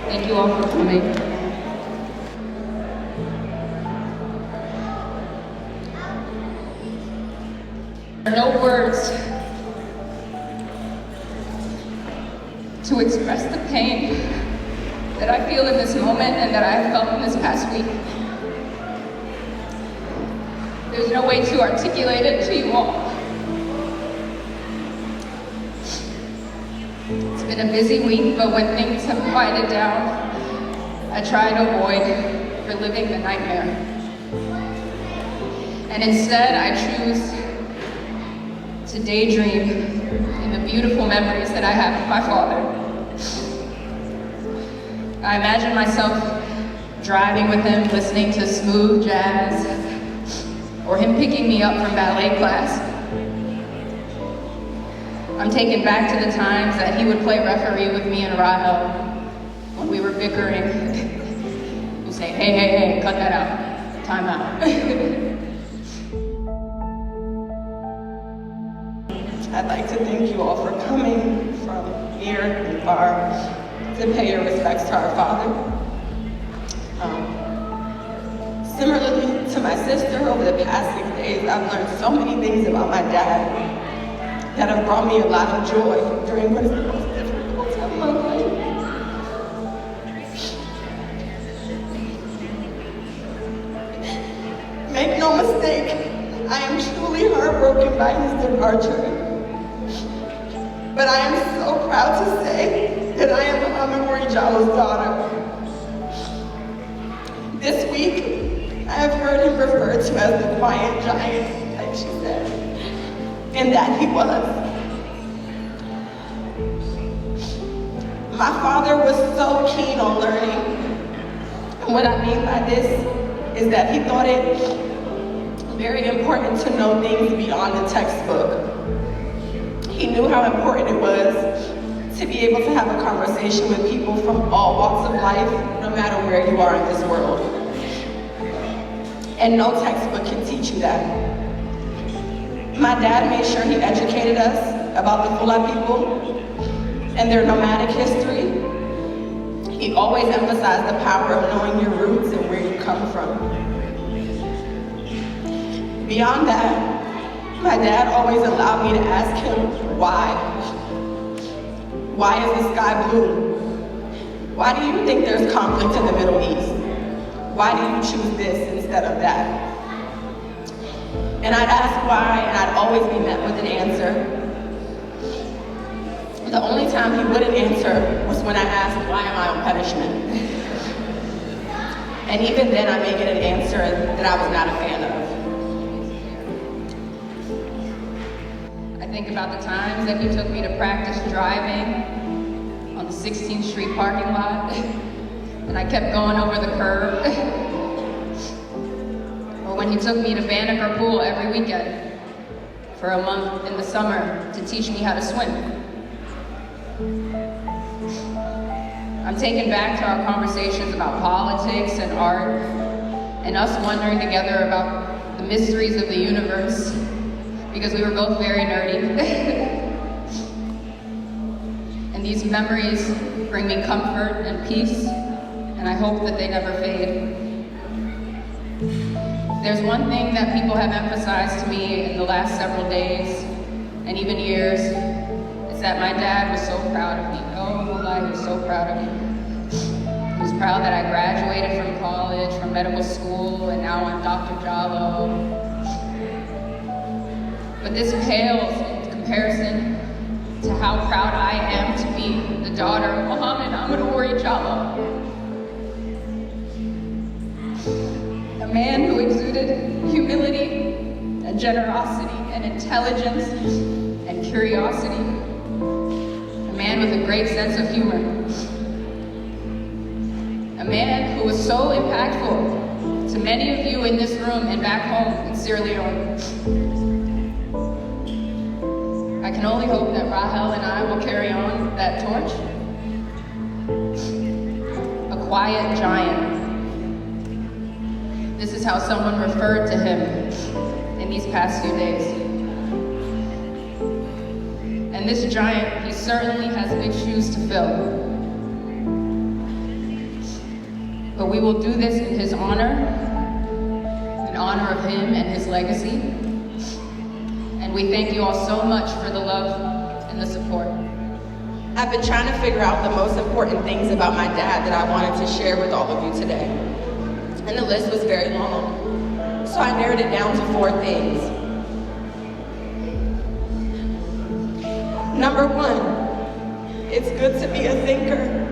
Thank you all for coming. There are no words to express the pain that I feel in this moment and that I have felt in this past week. There's no way to articulate it to you all. It's been a busy week, but when things have quieted down, I try to avoid reliving the nightmare. And instead, I choose to daydream in the beautiful memories that I have of my father. I imagine myself driving with him, listening to smooth jazz, or him picking me up from ballet class. I'm taken back to the times that he would play referee with me and Rahel when we were bickering. He'd say, hey, hey, hey, cut that out, time out. I'd like to thank you all for coming from near and far to pay your respects to our father. Similarly to my sister, over the past 6 days, I've learned so many things about my dad that have brought me a lot of joy during what is the most difficult time of my life. Make no mistake, I am truly heartbroken by his departure. But I am so proud to say that I am Mohamed Wurie Jalloh's daughter. This week, I have heard him referred to as the quiet giant, like she said, and that he was. My father was so keen on learning. And what I mean by this is that he thought it very important to know things beyond the textbook. He knew how important it was to be able to have a conversation with people from all walks of life, no matter where you are in this world. And no textbook can teach you that. My dad made sure he educated us about the Fula people and their nomadic history. He always emphasized the power of knowing your roots and where you come from. Beyond that, my dad always allowed me to ask him why. Why is the sky blue? Why do you think there's conflict in the Middle East? Why do you choose this instead of that? And I'd ask why, and I'd always be met with an answer. The only time he wouldn't answer was when I asked, why am I on punishment? And even then I may get an answer that I was not a fan of. I think about the times that he took me to practice driving on the 16th Street parking lot, and I kept going over the curb. Or when he took me to Banneker Pool every weekend for a month in the summer to teach me how to swim. I'm taken back to our conversations about politics and art, and us wondering together about the mysteries of the universe, because we were both very nerdy. And these memories bring me comfort and peace, and I hope that they never fade. There's one thing that people have emphasized to me in the last several days, and even years, is that my dad was so proud of me. Oh, he was so proud of me. He was proud that I graduated from college, from medical school, and now I'm Dr. Jalloh. But this pales in comparison to how proud I am to be the daughter of Mohamed Wurie Jalloh. A man who exuded humility and generosity and intelligence and curiosity. A man with a great sense of humor. A man who was so impactful to many of you in this room and back home in Sierra Leone. I can only hope that Rahel and I will carry on that torch. A quiet giant. This is how someone referred to him in these past few days. And this giant, he certainly has big shoes to fill. but we will do this in his honor, in honor of him and his legacy. And we thank you all so much for the love and the support. I've been trying to figure out the most important things about my dad that I wanted to share with all of you today. And the list was very long. So I narrowed it down to 4 things. Number 1, it's good to be a thinker,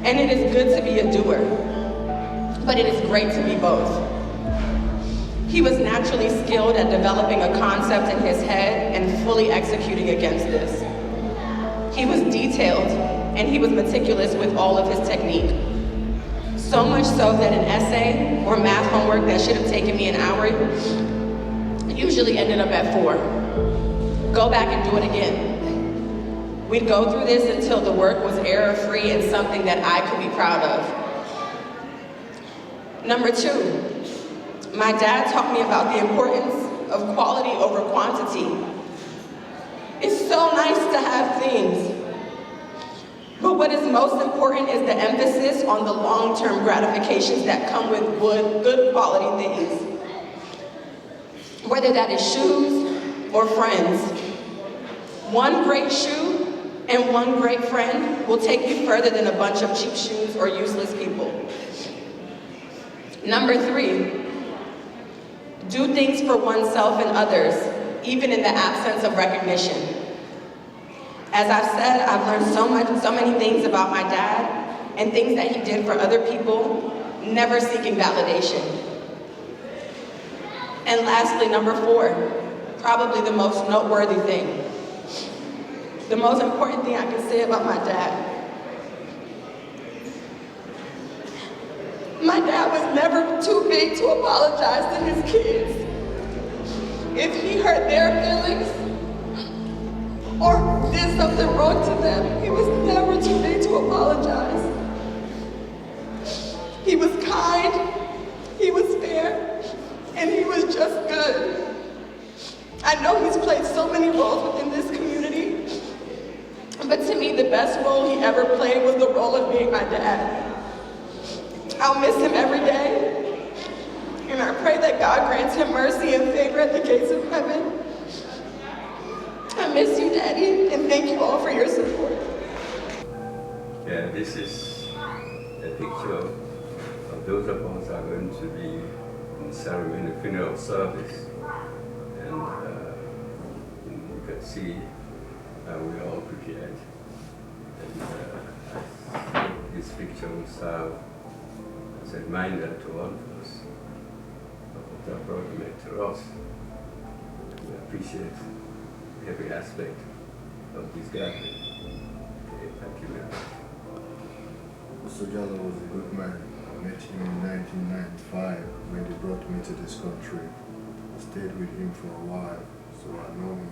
and it is good to be a doer, but it is great to be both. He was naturally skilled at developing a concept in his head and fully executing against this. He was detailed, and he was meticulous with all of his technique. So much so that an essay or math homework that should have taken me an hour usually ended up at 4. Go back and do it again. We'd go through this until the work was error-free and something that I could be proud of. Number 2, my dad taught me about the importance of quality over quantity. It's so nice to have things, but what is most important is the emphasis on the long-term gratifications that come with good quality things. Whether that is shoes or friends. One great shoe and one great friend will take you further than a bunch of cheap shoes or useless people. Number 3, do things for oneself and others, even in the absence of recognition. As I've said, I've learned so many things about my dad and things that he did for other people, never seeking validation. And lastly, number 4, probably the most noteworthy thing. The most important thing I can say about my dad. My dad was never too big to apologize to his kids. If he hurt their feelings or did something wrong to them, he was never too big to apologize. He was kind, he was fair, and he was just good. I know he's played so many roles within this community, but to me, the best role he ever played was the role of being my dad. I'll miss him every day, and I pray that God grants him mercy and favor at the gates of heaven. I miss you, Daddy, and thank you all for your support. Yeah, this is a picture of those of us who are going to be in ceremony, funeral service, and you can see we are all prepared. And this picture will serve as a reminder to all of us of what our brother meant to us. We appreciate every aspect of this gathering. Okay, thank you very much. Mr. Jalloh was a good man. I met him in 1995 when they brought me to this country. I stayed with him for a while, so I know him.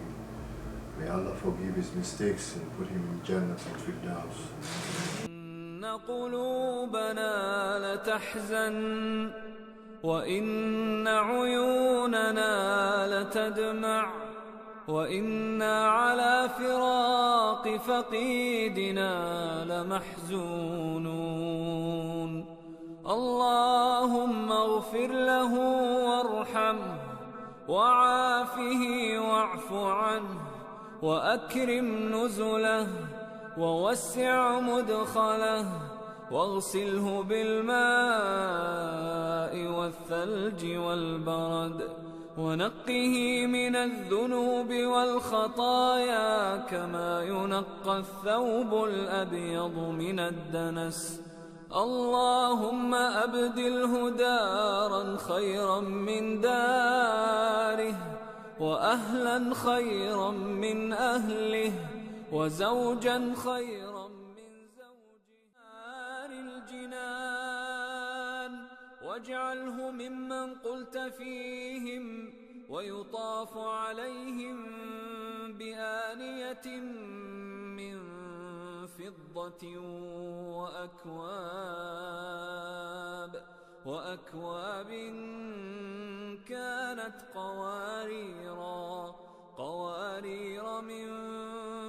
May Allah forgive his mistakes and put him in Jannah and Firdaus. إن قلوبنا لتحزن وإن عيوننا لتدمع وإنا على فراق فقيدنا لمحزونون اللهم اغفر له وارحمه وعافه واعف عنه وأكرم نزله ووسع مدخله واغسله بالماء والثلج والبرد ونقه من الذنوب والخطايا كما ينقى الثوب الأبيض من الدنس اللهم أبدله دارا خيرا من داره وأهلا خيرا من أهله وزوجا خيرا من زوجه نار الجنان واجعله ممن قلت فيهم ويطاف عليهم بآنية من فضة وأكواب كانت قوارير من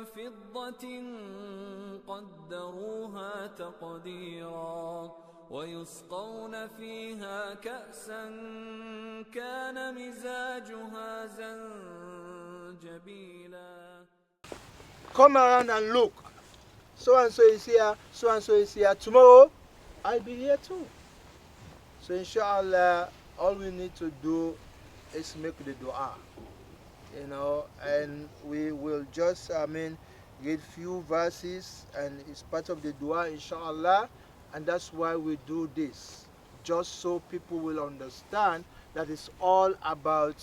فضة قدروها تقديرا ويسقون فيها كأسا كان مزاجها زنجبيلا. Come around and look. So and so is here, so and so is here. Tomorrow, I'll be here too. So inshallah, all we need to do is make the dua, and we will just, read few verses, and it's part of the dua, inshallah, and that's why we do this, just so people will understand that it's all about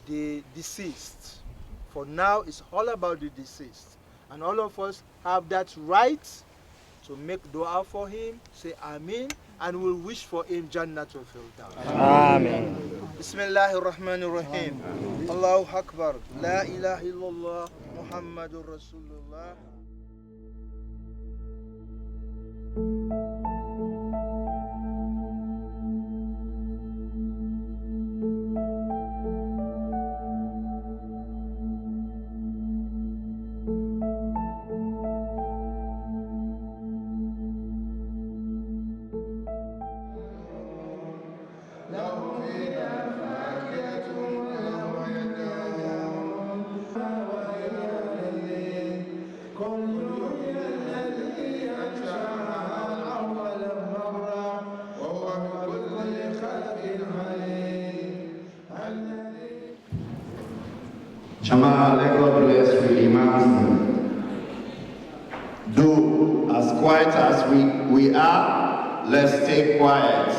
the deceased. For now, it's all about the deceased, and all of us have that right to make dua for him, say Ameen, and we'll wish for him Jannatul Firdaus. Amen. Bismillahir Rahmanir Rahim. Allahu Akbar. La ilaha illallah Muhammadur Rasulullah. Jamal, let God bless with Imam. Do as quiet as we are, let's stay quiet.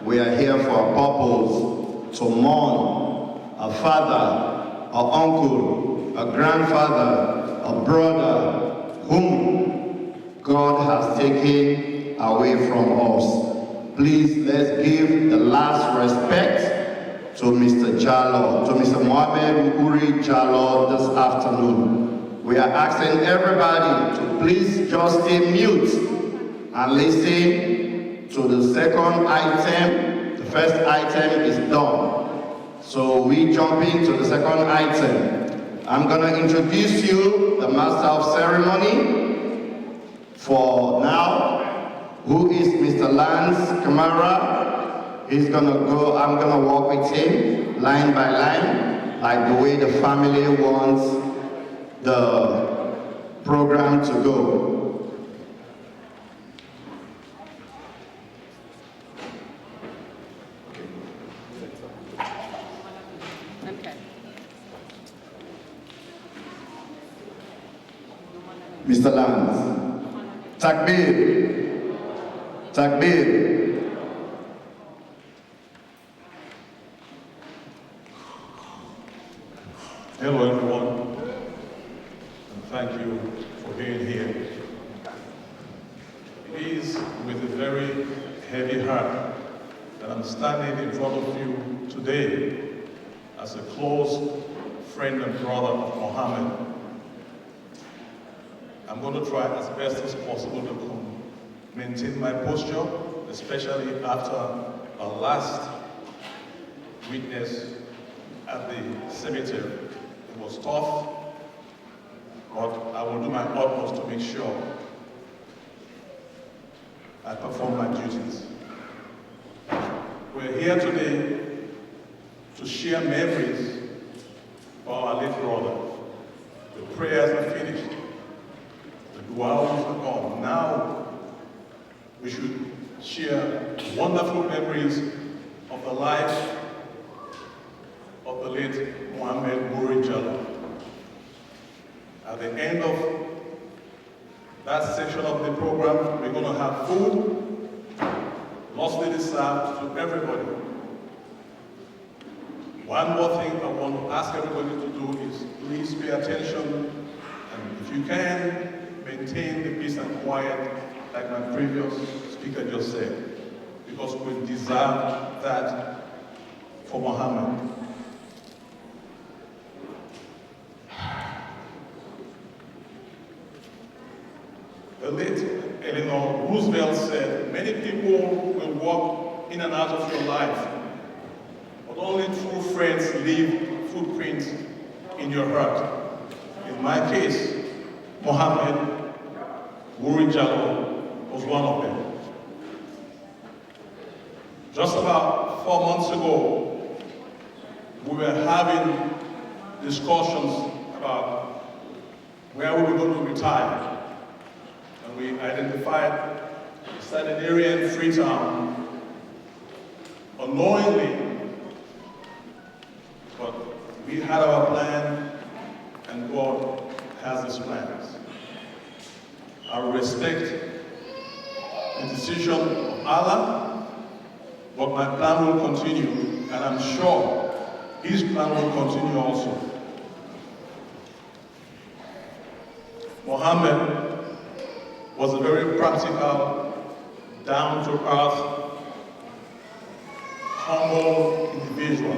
We are here for a purpose, to mourn a father, a uncle, a grandfather, a brother, whom God has taken away from us. Please, let's give the last respect to Mr. Jalloh, to Mr. Mohamed Wurie Jalloh this afternoon. We are asking everybody to please just stay mute and listen to the second item. The first item is done. So we jump into the second item. I'm gonna introduce you the master of ceremony for now, who is Mr. Lance Kamara. He's gonna go, I'm gonna walk with him line by line, like the way the family wants the program to go. Okay. Mr. Lance. Takbir. Takbir. Hello everyone, and thank you for being here. It is with a very heavy heart that I'm standing in front of you today as a close friend and brother of Mohammed. I'm going to try as best as possible to maintain my posture, especially after our last witness at the cemetery. It was tough, but I will do my utmost to make sure I perform my duties. We're here today to share memories of our late brother. The prayers are finished. The du'as are gone. Now we should share wonderful memories of the life of the late Mohamed Wurie Jalloh. At the end of that section of the program, we're going to have food, mostly served to everybody. One more thing I want to ask everybody to do is please pay attention, and if you can, maintain the peace and quiet like my previous speaker just said, because we deserve that for Mohammed. The late Eleanor Roosevelt said, many people will walk in and out of your life, but only true friends leave footprints in your heart. In my case, Mohamed Wurie Jalloh was one of them. Just about 4 months ago, we were having discussions about where we were going to retire. And we identified Centenarian Freetown unknowingly, but we had our plan and God has his plans. I respect the decision of Allah, but my plan will continue, and I'm sure his plan will continue also. Mohammed was a very practical, down-to-earth, humble individual.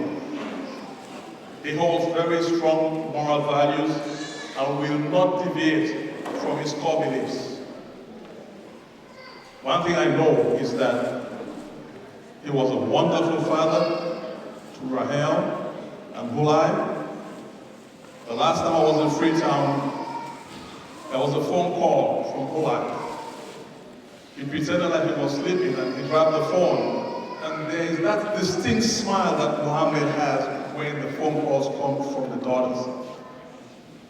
He holds very strong moral values and will not deviate from his core beliefs. One thing I know is that he was a wonderful father to Rahel and Hulai. The last time I was in Freetown, there was a phone call from Hulai. He pretended like he was sleeping and he grabbed the phone. And there is that distinct smile that Mohammed has when the phone calls come from the daughters.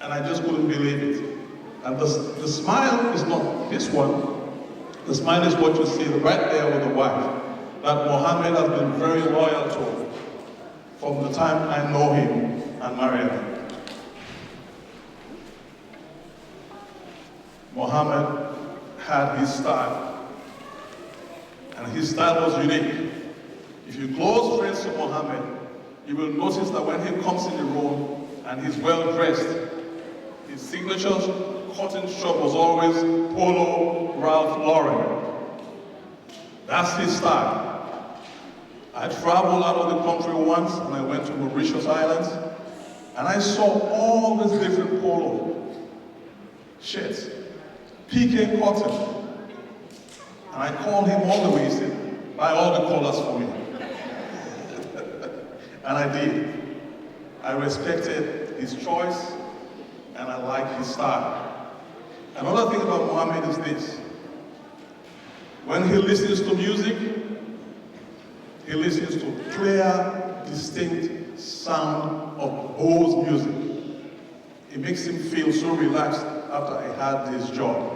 And I just couldn't believe it. And the smile is not this one. The smile is what you see right there with the wife, that Mohammed has been very loyal to from the time I know him and married him. Mohammed had his style, and his style was unique. If you're close friends to Mohammed, you will notice that when he comes in the room and he's well dressed, his signature cotton shop was always Polo Ralph Lauren. That's his style. I traveled out of the country once and I went to Mauritius Islands and I saw all these different polo shirts, PK cotton. And I called him all the way, he said, buy all the colors for me. And I did. I respected his choice and I like his style. Another thing about Mohammed is this. When he listens to music, he listens to clear, distinct sound of Bo's music. It makes him feel so relaxed after he had this job.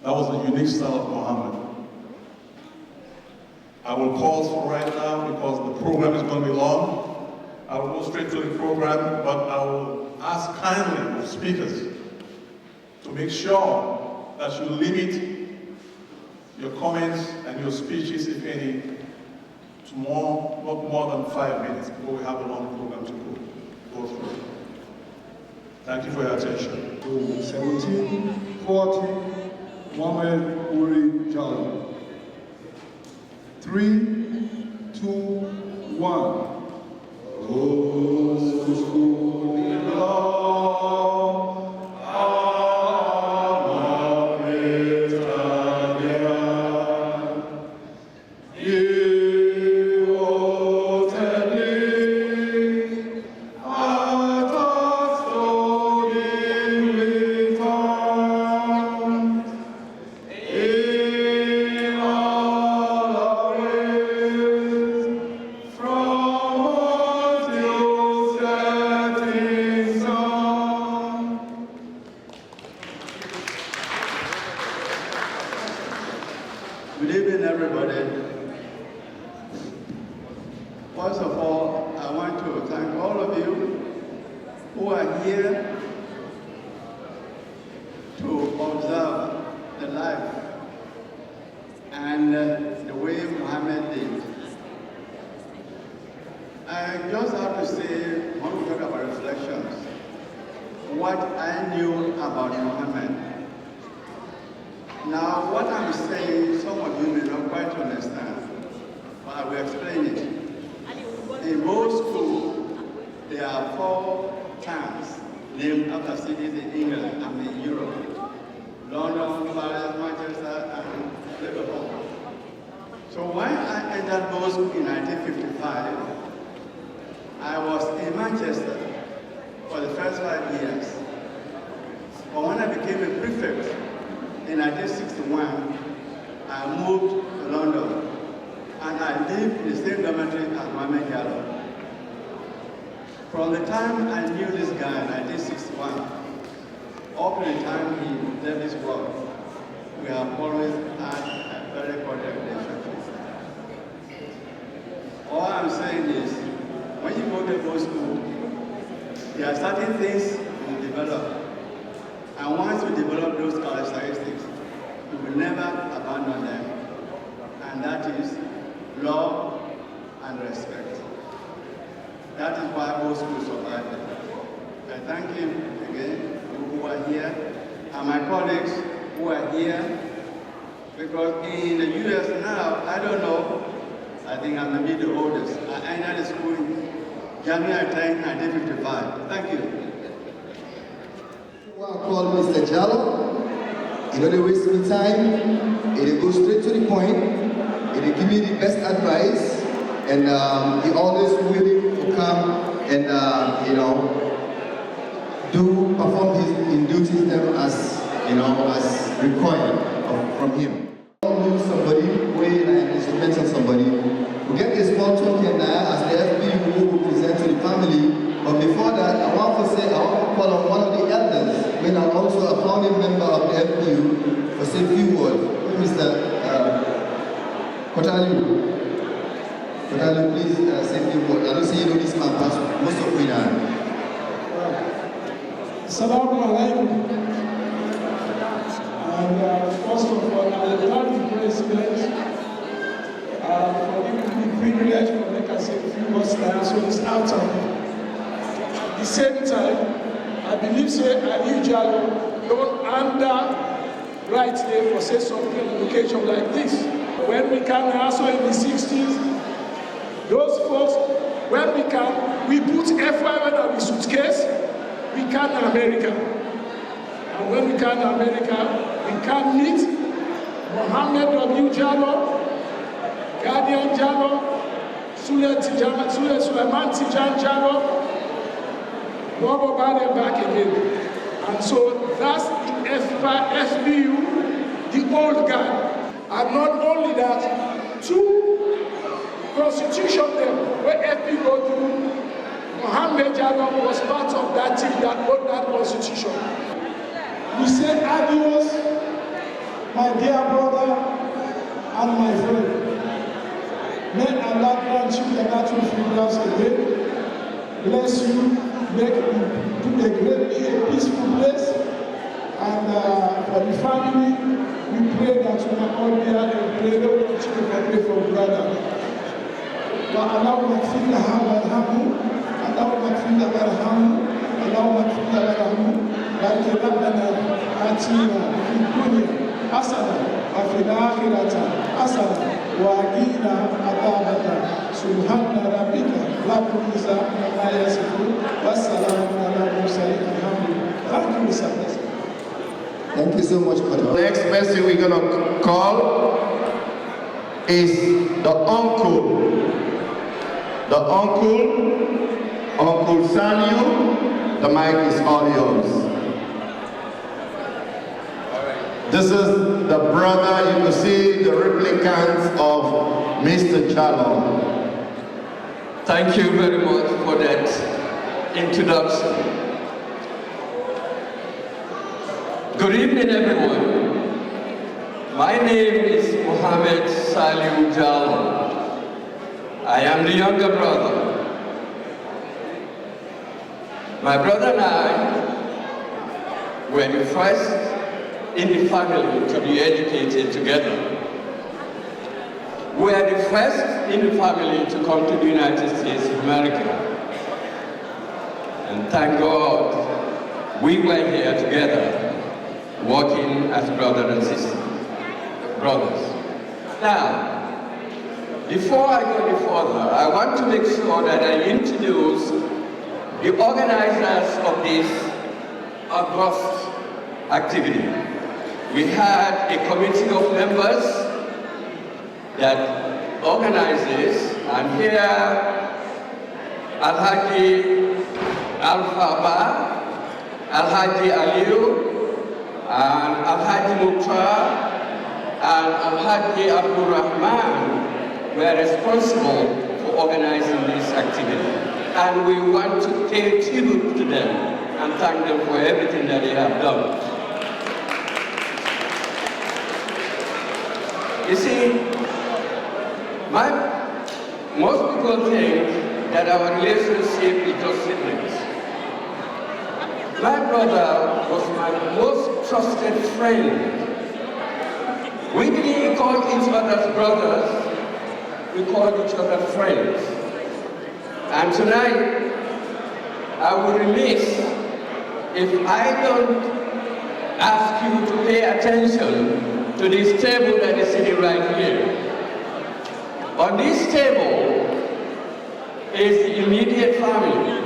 That was a unique style of Mohammed. I will pause for right now because the program is going to be long. I will go straight to the program, but I will ask kindly of speakers to make sure that you limit your comments and your speeches, if any, to not more than 5 minutes before we have a long program to go through. Thank you for your attention. 1740, Mohamed Wurie Jalloh. 3, 2, 1. Good evening, everybody. First of all, I want to thank all of you who are here to observe the life and the way Mohammed did. I just have to say, when we talk about reflections, what I knew about Mohammed. Now, what I'm saying, some of you may not quite understand, but I will explain it. In most schools, there are 4 towns named after cities in England and in Europe: London, Paris, Manchester, and Liverpool. So when I entered Bow School in 1955, I was in Manchester for the first 5 years. But when I became a prefect in 1961, I moved to London. and I live in the same dormitory as Mohamed Jalloh. From the time I knew this guy in 1961, up to the time he left this world, we have always had a very cordial relationship. All I'm saying is, when you go to both school, there are certain things you develop. And once you develop those characteristics, you will never abandon them. And that is love and respect. That is why both schools survived. I thank him again, who are here, and my colleagues who are here, because in the US now, I don't know, I think I'm maybe the oldest. I entered the school in January 10, 1955. Thank you. I call Mr. Jalloh. You know, they waste me time. He goes straight to the point. He give me the best advice, and he always willing to come and you know, perform his duties as required from him. Somebody when I mention somebody, we get a small token as the FBU who will present to the family. But before that, I want to call on one of the elders, when I'm also a founding member of the FBU, for say a few words. Mr. Kotalu, please say a few words. I don't say you know this man, but most of we know. Assalamu alaikum. And first of all, I would like to President for giving me the privilege for making us a few words now, so it's out of me. At the same time, I believe Ali Jalloh don't underwrite there for say something on occasion like this. When we came also in the 60s, those folks, when we came, we put FYI on the suitcase, we came to America. And when we came to America, we can meet Mohamed Wurie Jalloh, Guardian Jalloh, Suleiman Tijan Jalloh, Bobo Bade back again. And so that's the FBU, the old guy. And not only that, 2 constitutions where FBU go through, Mohamed Jalloh was part of that team that wrote that constitution. We say adios, my dear brother and my friend. May Allah grant you the natural freedoms again. Bless you, make it a peaceful place. And for the family, we pray that you can all be here and pray that we continue to pray for brother. اللهم اغفر لها وارحمه، اللهم اغفر لها وارحمه، اللهم اغفر لها وارحمه. ربنا آتنا في الدنيا حسنة وفي الآخرة حسنة وقنا عذاب النار. سبحان ربك رب العزة عما يصفون والسلام على المرسلين. الحمد لله. Thank you, Mr. President. Thank you so much, Father. The next person we're going to call is the uncle. The Uncle Sanyu. The mic is all yours. This is the brother, you can see the replicants of Mr. Jalloh. Thank you very much for that introduction. Good evening, everyone. My name is Mohamed Wurie Jalloh. I am the younger brother. My brother and I were the first in the family to be educated together. We are the first in the family to come to the United States of America. And thank God we were here together, working as brothers and sisters, brothers. Now, before I go any further, I want to make sure that I introduce the organizers of this August activity. We had a committee of members that organizes, and here Alhaji Alfaba, Alhaji Aliyu, and Alhaji Mukhtar, and Alhaji Abdul Rahman were responsible for organizing this activity. And we want to pay tribute to them and thank them for everything that they have done. You see, most people think that our relationship is just siblings. My brother was my most trusted friend. We didn't call each other brothers, we called each other friends. And tonight, I will be remiss if I don't ask you to pay attention to this table that is sitting right here. On this table is the immediate family.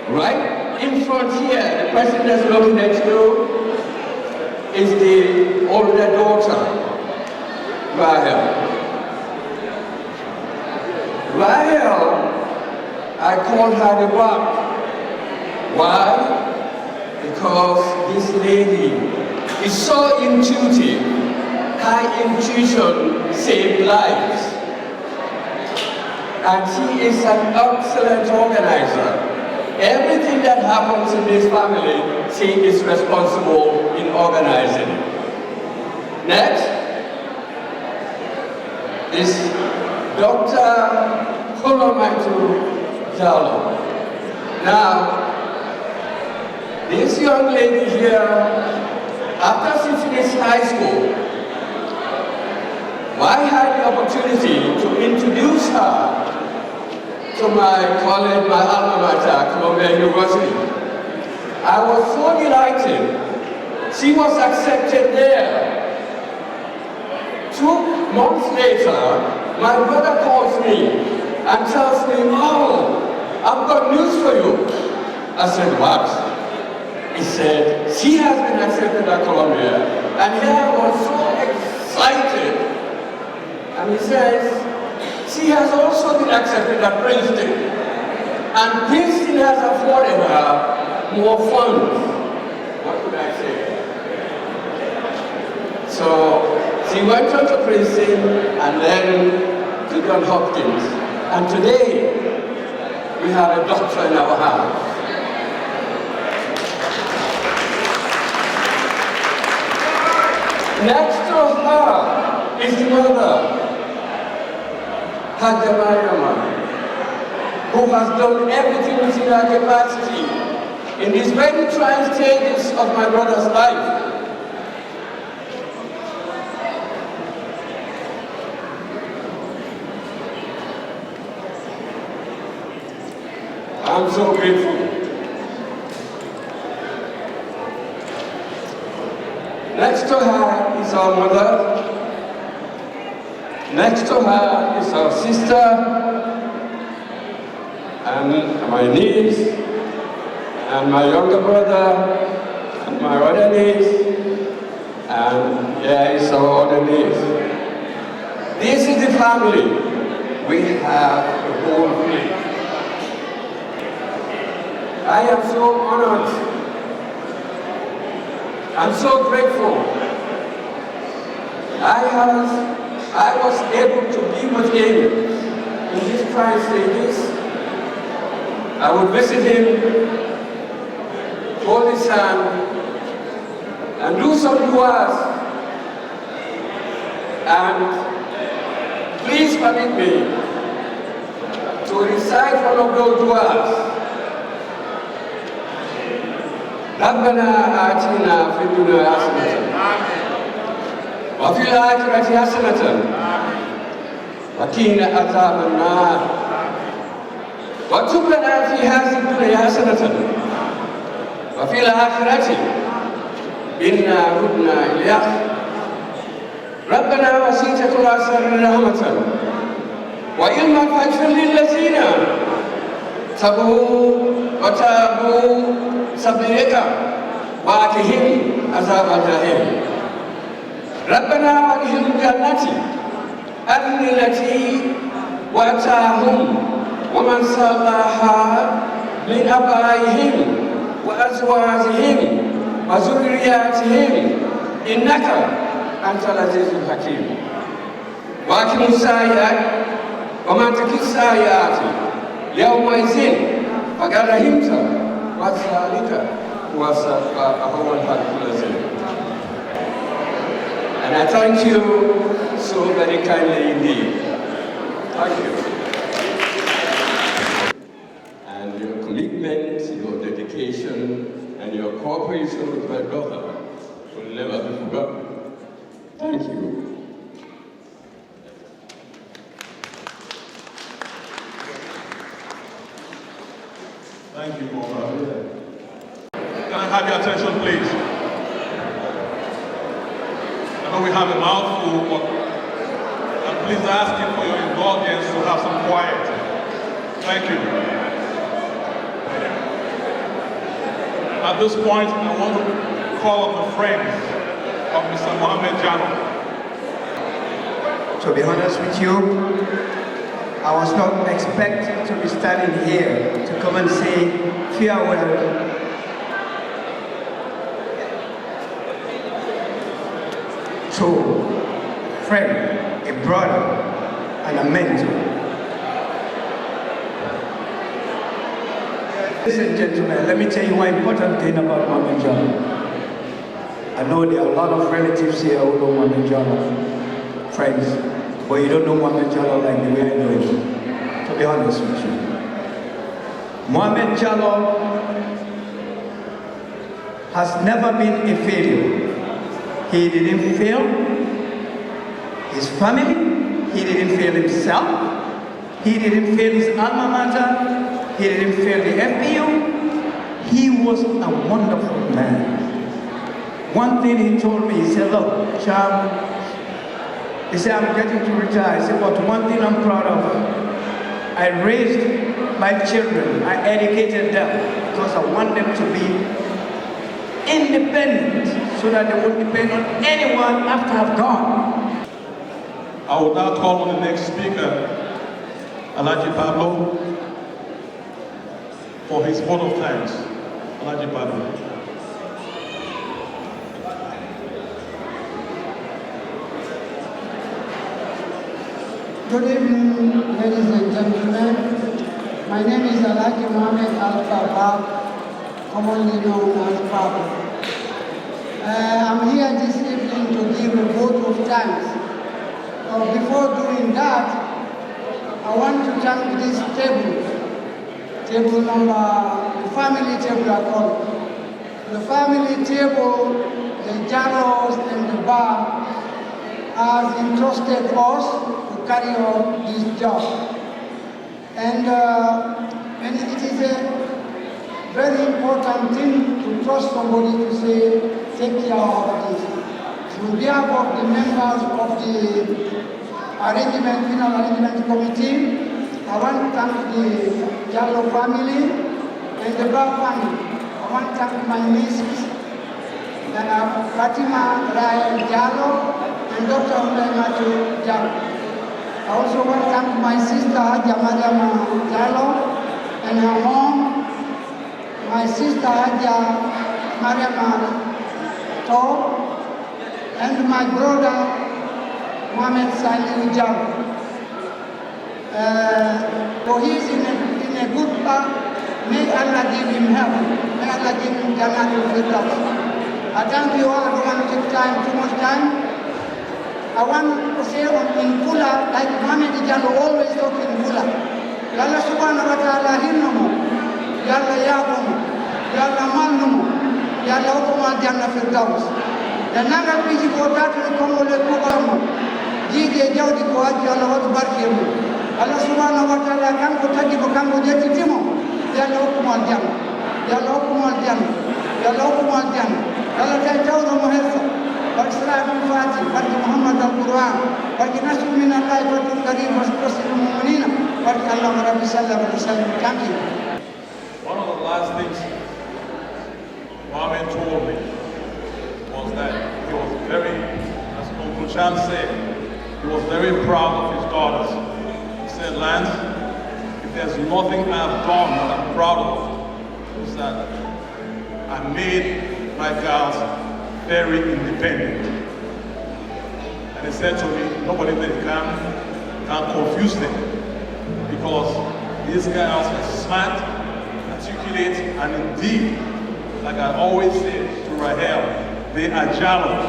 Right in front here, the person that's looking at you is the older daughter, Rahel. Rahel, I call her the rock. Why? Because this lady is so intuitive. Her intuition saved lives. And she is an excellent organizer. Everything that happens in this family, she is responsible in organizing. Next is Dr. Mohamed Wurie Jalloh. Now, this young lady here, after she finished high school, I had the opportunity to introduce her to my college, my alma mater, Columbia University. I was so delighted. She was accepted there. 2 months later, my brother calls me and tells me, "Oh, I've got news for you." I said, "What?" He said, "She has been accepted at Columbia." And here I was so excited. And he says, "She has also been accepted at Princeton. And Princeton has afforded her more funds." What could I say? So she went on to Princeton and then to Johns Hopkins. And today, we have a doctor in our house. Next to her is the mother, who has done everything within her capacity in these very trying stages of my brother's life. I'm so grateful. Next to her is our mother. Next to her is our sister, and my niece, and my younger brother, and my other niece, and here is our other niece. This is the family. We have the whole village. I am so honored. I'm so grateful. I was able to be with him in these trying stages. I would visit him, hold his hand, and do some du'as. And please permit me to recite one of those du'as. ربنا آتنا في الدنيا حسنة وفي الآخرة حسنة وقنا عذاب النار وتب لنا في هذه الدنيا حسنة وفي الآخرة إنا هدنا إليك ربنا وسعت كل شيء رحمة وعلما فاغفر للذين تابوا وتابوا سبيلك وآتهم عذاب الجحيم ربنا وادخلهم الجنة التي وأتاهم ومن صلح من آبائهم وأزواجهم وذرياتهم إنك أنت العزيز الحكيم. Wakimu sayat, Omataki sayati, Leo Maizin, Pagara Himta, Wasa Lita, Wasa Ahawan Hakulazin. And I thank you so very kindly indeed. Thank you. And your commitment, your dedication, and your cooperation with my brother will never be forgotten. Thank you. Thank you, Mohamed. Can I have your attention, please? I know we have a mouthful, but I'm please asking for your indulgence to have some quiet. Thank you. At this point, I want to call on the friends of Mr. Mohamed Jalloh. To be honest with you, I was not expecting to be standing here to come and say farewell to a friend, a brother, and a mentor. Ladies and gentlemen, let me tell you one important thing about Mohamed Jalloh. I know there are a lot of relatives here who know Mohamed Jalloh, friends. But you don't know Mohamed Jalloh like the way I know him, to be honest with you. Mohamed Jalloh has never been a failure. He didn't fail his family, he didn't fail himself, he didn't fail his alma mater, he didn't fail the FPU. He was a wonderful man. One thing he told me, he said, look, Cham, he said, I'm getting to retire. He said, but one thing I'm proud of, I raised my children, I educated them because I want them to be independent so that they won't depend on anyone after I've gone. I will now call on the next speaker, Alhaji Pablo, for his vote of thanks. Alhaji Pablo. Good evening, ladies and gentlemen. My name is Alhaji Mohamed Al-Kabal, commonly known as Pablo. I'm here this evening to give a vote of thanks. Before doing that, I want to thank this table number, the family table I call it. The family table, the Jallohs and the bar has entrusted us carry on this job. And it is a very important thing to trust somebody to say, take care of this. On behalf of the members of the final arrangement committee, I want to thank the Jalloh family and the Bar family. I want to thank my nieces, Fatima Raya Jalloh and Dr. Umay Jalloh. I also want to thank my sister, Haja Mariam Jalloh, and her mom, my sister, Haja Mariam Jalloh, and my brother, Mohamed Salih Jalloh. So he's in a good path. May Allah give him help. May Allah give him Jannah al-Firdaus. I thank you all. I don't want to take too much time. I want to say in Kula, like Mohamed Jalloh always talk in Kula. Yalla subhanahu wa ta'ala hinnumu, yalla yabumu, yalla malnumu, yalla hukuma Jannah Firdaus. The nagal piji ko tatu ni kongole kubamu, jige jawdi ko haji Allah wadu barkemu. Allah subhanahu wa ta'ala kan ko tagi ko kan ko jeti timo, yalla hukuma Jannah, yalla hukuma Jannah, yalla hukuma Jannah. Yalla tay tawdo mo helsa. والسلام الفاتح فرد محمد القرآن فرد نسل من الله فرد الكريم وسط المؤمنين فرد الله رب صلى الله عليه وسلم. Thank you. One of the last things Mohamed told me was that he was very, as Uncle Cham said, he was very proud of his daughters. He said, Lance, if there's nothing I've done that I'm proud of, is that I made my girls very independent. they said to me, nobody there can confuse them, because these guys are smart, articulate, and indeed, like I always say to Rahel, they are Jalloh.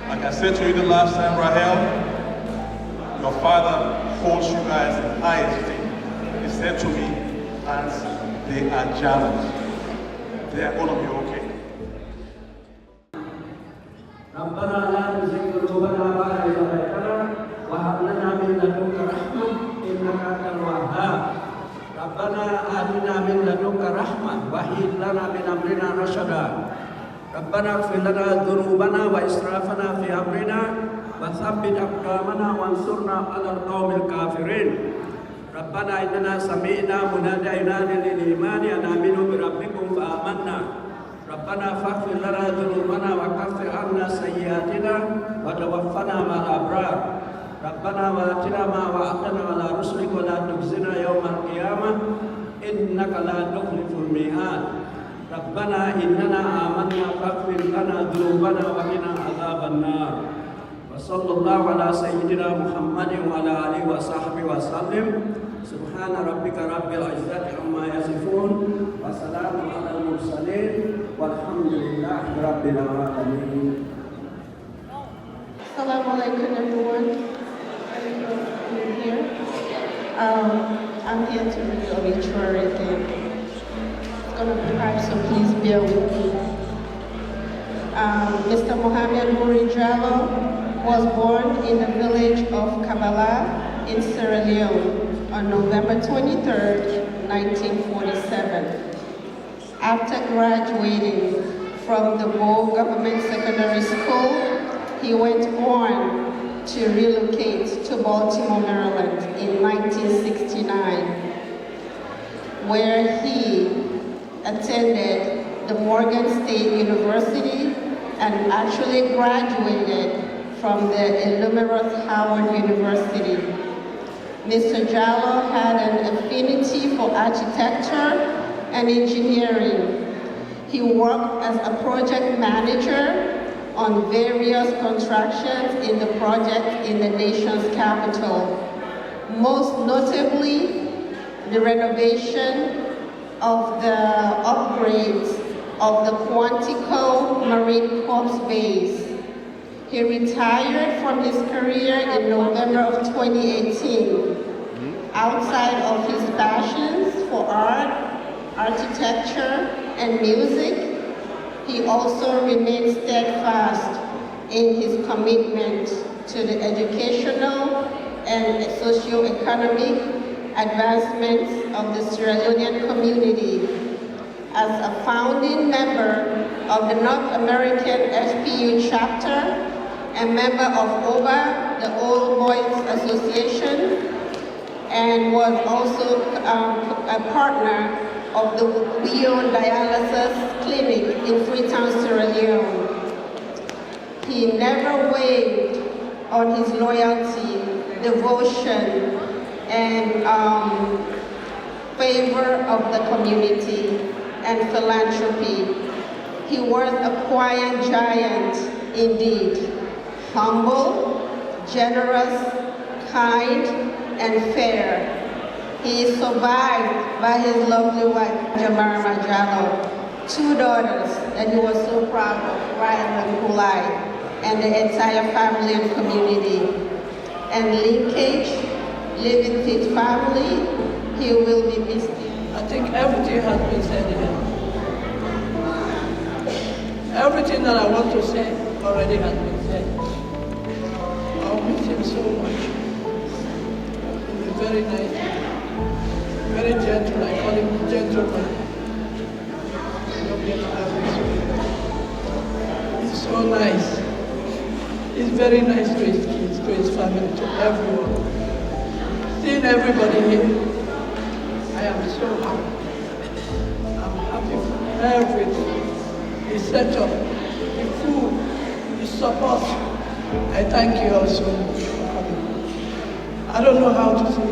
Like I said to you the last time, Rahel, your father holds you guys in high esteem. He said to me, and they are Jalloh. They are going to be okay. ربنا لا تزغ قلوبنا بعد إذ هديتنا وهب لنا من لدنك رحمة إنك أنت الوهاب ربنا آتنا من لدنك رحمة وهب لنا من أمرنا رشدا ربنا اغفر لنا ذنوبنا وإسرافنا في أمرنا وثبت أقدامنا وانصرنا على القوم الكافرين ربنا إننا سمعنا مناديا ينادي للإيمان أن آمنوا بربكم فآمنا ربنا فاغفر لنا ذنوبنا وكفر عنا سيئاتنا وتوفنا مع الأبرار ربنا وآتنا ما وعدتنا على رسلك ولا تخزنا يوم القيامة إنك لا تخلف الميعاد ربنا إننا آمنا فاغفر لنا ذنوبنا وقنا عذاب النار وصلى الله على سيدنا محمد وعلى آله وصحبه وسلم سبحان ربك رب العزة عما يصفون وسلام على المرسلين والحمد لله رب العالمين. Assalamu alaikum everyone. I'm here. I'm here to read the obituary again. It's going to be hard, so please bear with me. Mr. Mohamed Wurie Jalloh was born in the village of KABALA in Sierra Leone on November 23, 1947. After graduating from the Bow Government Secondary School, he went on to relocate to Baltimore, Maryland in 1969, where he attended the Morgan State University and actually graduated from the illustrious Howard University. Mr. Jalloh had an affinity for architecture and engineering. He worked as a project manager on various constructions in the project in the nation's capital. Most notably, the renovation of the upgrades of the QUANTICO Marine Corps base. He retired from his career in November of 2018. Outside of his passions for art, architecture, and music, he also remained steadfast in his commitment to the educational and socio-economic advancements of the Sierra Leonean community. As a founding member of the North American FPU chapter and member of OBA, the Old Boys Association, and was also a partner of the LEONE Dialysis Clinic in Freetown, Sierra Leone. He never wavered on his loyalty, devotion, and favor of the community and philanthropy. He was a quiet giant indeed, humble, generous, kind, and fair. He is survived by his lovely wife, Jamarma Jalloh, 2 daughters that he was so proud of, Ryan and Kulai, and the entire family and community. And linkage, living with family, he will be missed. I think everything has been said here. Everything that I want to say already has been said. I'll miss him so much. He's very nice. Very gentle, I call him gentleman. He's so nice. He's very nice to his kids, to his family, to everyone. Seeing everybody here, I am so happy. I'm happy for everything. The setup, the food, the support. I thank you all so much for coming. I don't know how to say it.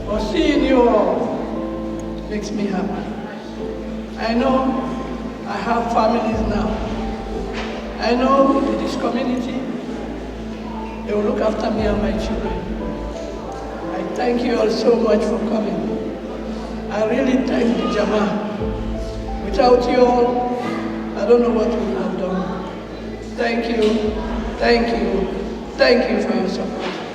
But seeing you all makes me happy. I know I have families now. I know in this community, they will look after me and my children. I thank you all so much for coming. I really thank the Jama. Without you all, I don't know what we would have done. Thank you, thank you, thank you for your support.